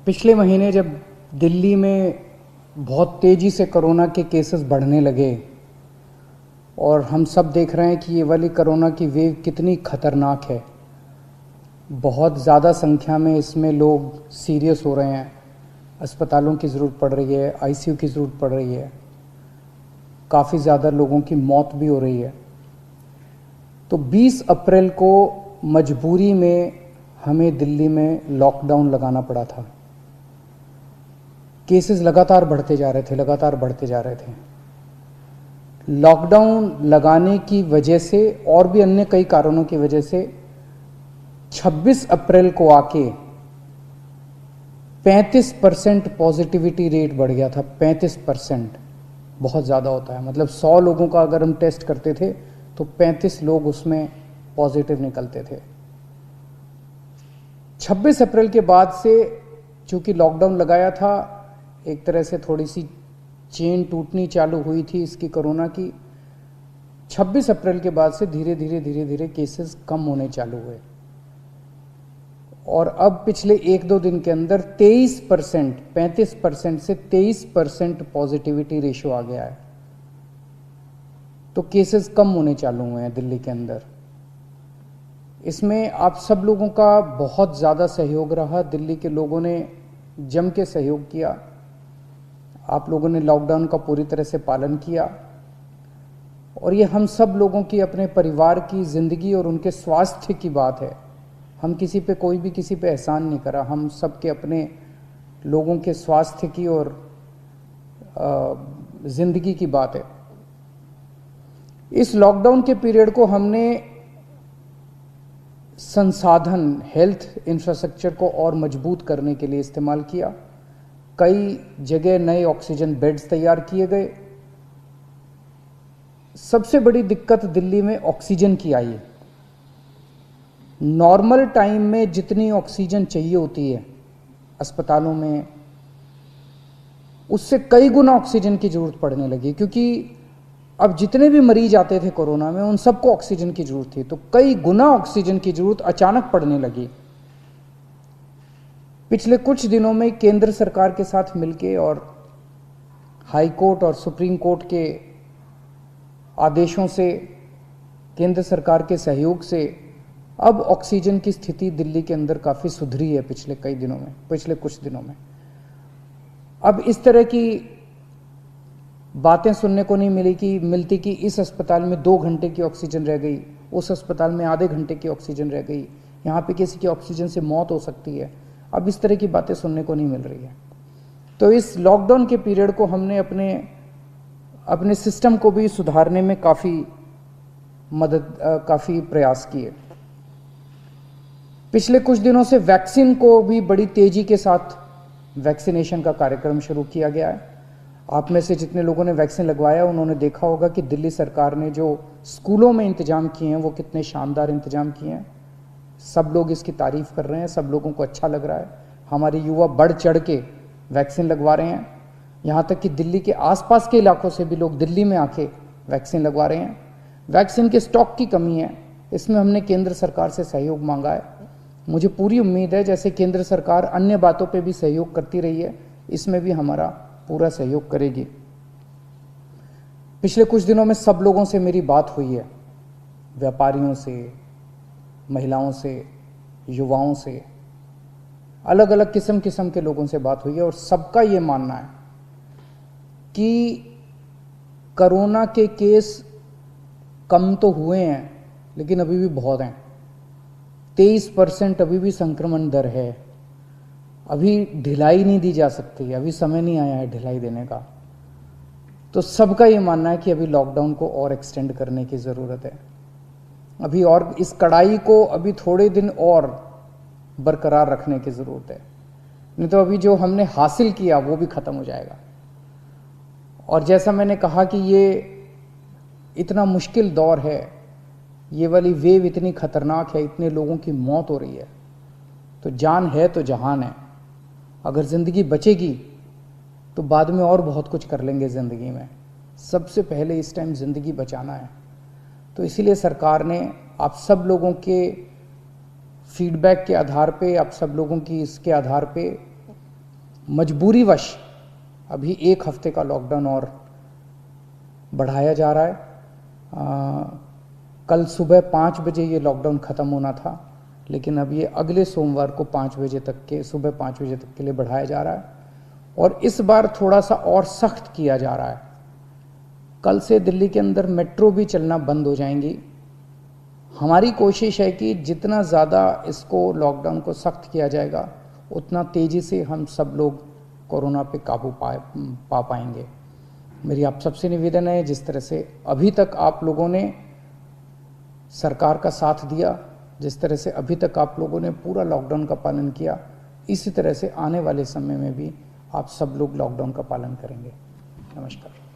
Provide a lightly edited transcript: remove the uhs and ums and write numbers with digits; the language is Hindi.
पिछले महीने जब दिल्ली में बहुत तेज़ी से कोरोना के केसेस बढ़ने लगे और हम सब देख रहे हैं कि ये वाली कोरोना की वेव कितनी ख़तरनाक है। बहुत ज़्यादा संख्या में इसमें लोग सीरियस हो रहे हैं, अस्पतालों की ज़रूरत पड़ रही है, आईसीयू की ज़रूरत पड़ रही है, काफ़ी ज़्यादा लोगों की मौत भी हो रही है। तो 20 अप्रैल को मजबूरी में हमें दिल्ली में लॉकडाउन लगाना पड़ा था। केसेस लगातार बढ़ते जा रहे थे। लॉकडाउन लगाने की वजह से और भी अन्य कई कारणों की वजह से 26 अप्रैल को आके 35% पॉजिटिविटी रेट बढ़ गया था। 35% बहुत ज़्यादा होता है, मतलब 100 लोगों का अगर हम टेस्ट करते थे तो 35 लोग उसमें पॉजिटिव निकलते थे। 26 अप्रैल के बाद से चूंकि लॉकडाउन लगाया था, एक तरह से थोड़ी सी चेन टूटनी चालू हुई थी इसकी कोरोना की। 26 अप्रैल के बाद से धीरे धीरे केसेस कम होने चालू हुए और अब पिछले 1-2 दिन के अंदर 23%, 35% से 23% पॉजिटिविटी रेशियो आ गया है। तो केसेस कम होने चालू हुए हैं दिल्ली के अंदर। इसमें आप सब लोगों का बहुत ज़्यादा सहयोग रहा। दिल्ली के लोगों ने जम के सहयोग किया। आप लोगों ने लॉकडाउन का पूरी तरह से पालन किया और ये हम सब लोगों की, अपने परिवार की ज़िंदगी और उनके स्वास्थ्य की बात है। हम कोई भी किसी पे एहसान नहीं करा। हम सब के अपने लोगों के स्वास्थ्य की और ज़िंदगी की बात है। इस लॉकडाउन के पीरियड को हमने संसाधन, हेल्थ इंफ्रास्ट्रक्चर को और मजबूत करने के लिए इस्तेमाल किया। कई जगह नए ऑक्सीजन बेड्स तैयार किए गए। सबसे बड़ी दिक्कत दिल्ली में ऑक्सीजन की आई है। नॉर्मल टाइम में जितनी ऑक्सीजन चाहिए होती है अस्पतालों में, उससे कई गुना ऑक्सीजन की जरूरत पड़ने लगी, क्योंकि अब जितने भी मरीज आते थे कोरोना में उन सबको ऑक्सीजन की जरूरत थी। तो कई गुना ऑक्सीजन की जरूरत अचानक पड़ने लगी। पिछले कुछ दिनों में केंद्र सरकार के साथ मिलके और हाई कोर्ट और सुप्रीम कोर्ट के आदेशों से, केंद्र सरकार के सहयोग से अब ऑक्सीजन की स्थिति दिल्ली के अंदर काफ़ी सुधरी है पिछले कुछ दिनों में। अब इस तरह की बातें सुनने को नहीं मिलती कि इस अस्पताल में 2 घंटे की ऑक्सीजन रह गई, उस अस्पताल में आधे घंटे की ऑक्सीजन रह गई, यहाँ पे किसी की ऑक्सीजन से मौत हो सकती है। अब इस तरह की बातें सुनने को नहीं मिल रही है। तो इस लॉकडाउन के पीरियड को हमने अपने सिस्टम को भी सुधारने में काफ़ी प्रयास किए। पिछले कुछ दिनों से वैक्सीन को भी बड़ी तेज़ी के साथ वैक्सीनेशन का कार्यक्रम शुरू किया गया है। आप में से जितने लोगों ने वैक्सीन लगवाया उन्होंने देखा होगा कि दिल्ली सरकार ने जो स्कूलों में इंतजाम किए हैं वो कितने शानदार इंतजाम किए हैं। सब लोग इसकी तारीफ़ कर रहे हैं, सब लोगों को अच्छा लग रहा है। हमारे युवा बढ़ चढ़ के वैक्सीन लगवा रहे हैं। यहाँ तक कि दिल्ली के आसपास के इलाकों से भी लोग दिल्ली में आके वैक्सीन लगवा रहे हैं। वैक्सीन के स्टॉक की कमी है, इसमें हमने केंद्र सरकार से सहयोग मांगा है। मुझे पूरी उम्मीद है जैसे केंद्र सरकार अन्य बातों पे भी सहयोग करती रही है, इसमें भी हमारा पूरा सहयोग करेगी। पिछले कुछ दिनों में सब लोगों से मेरी बात हुई है, व्यापारियों से, महिलाओं से, युवाओं से, अलग अलग किस्म के लोगों से बात हुई है और सबका ये मानना है कि कोरोना के केस कम तो हुए हैं लेकिन अभी भी बहुत हैं। 23% अभी भी संक्रमण दर है। अभी ढिलाई नहीं दी जा सकती, अभी समय नहीं आया है ढिलाई देने का। तो सबका ये मानना है कि अभी लॉकडाउन को और एक्सटेंड करने की ज़रूरत है। अभी और इस कड़ाई को अभी थोड़े दिन और बरकरार रखने की ज़रूरत है, नहीं तो अभी जो हमने हासिल किया वो भी ख़त्म हो जाएगा। और जैसा मैंने कहा कि ये इतना मुश्किल दौर है, ये वाली वेव इतनी ख़तरनाक है, इतने लोगों की मौत हो रही है, तो जान है तो जहान है। अगर ज़िंदगी बचेगी तो बाद में और बहुत कुछ कर लेंगे ज़िंदगी में। सबसे पहले इस टाइम ज़िंदगी बचाना है। तो इसीलिए सरकार ने आप सब लोगों के फीडबैक के आधार पे, आप सब लोगों की इसके आधार पे मजबूरीवश अभी 1 हफ्ते का लॉकडाउन और बढ़ाया जा रहा है। कल सुबह 5 बजे ये लॉकडाउन ख़त्म होना था, लेकिन अब ये अगले सोमवार को 5 बजे तक के, सुबह 5 बजे तक के लिए बढ़ाया जा रहा है और इस बार थोड़ा सा और सख्त किया जा रहा है। कल से दिल्ली के अंदर मेट्रो भी चलना बंद हो जाएंगी। हमारी कोशिश है कि जितना ज़्यादा इसको लॉकडाउन को सख्त किया जाएगा उतना तेज़ी से हम सब लोग कोरोना पे काबू पा पाएंगे। मेरी आप सबसे निवेदन है, जिस तरह से अभी तक आप लोगों ने सरकार का साथ दिया, जिस तरह से अभी तक आप लोगों ने पूरा लॉकडाउन का पालन किया, इसी तरह से आने वाले समय में भी आप सब लोग लॉकडाउन का पालन करेंगे। नमस्कार।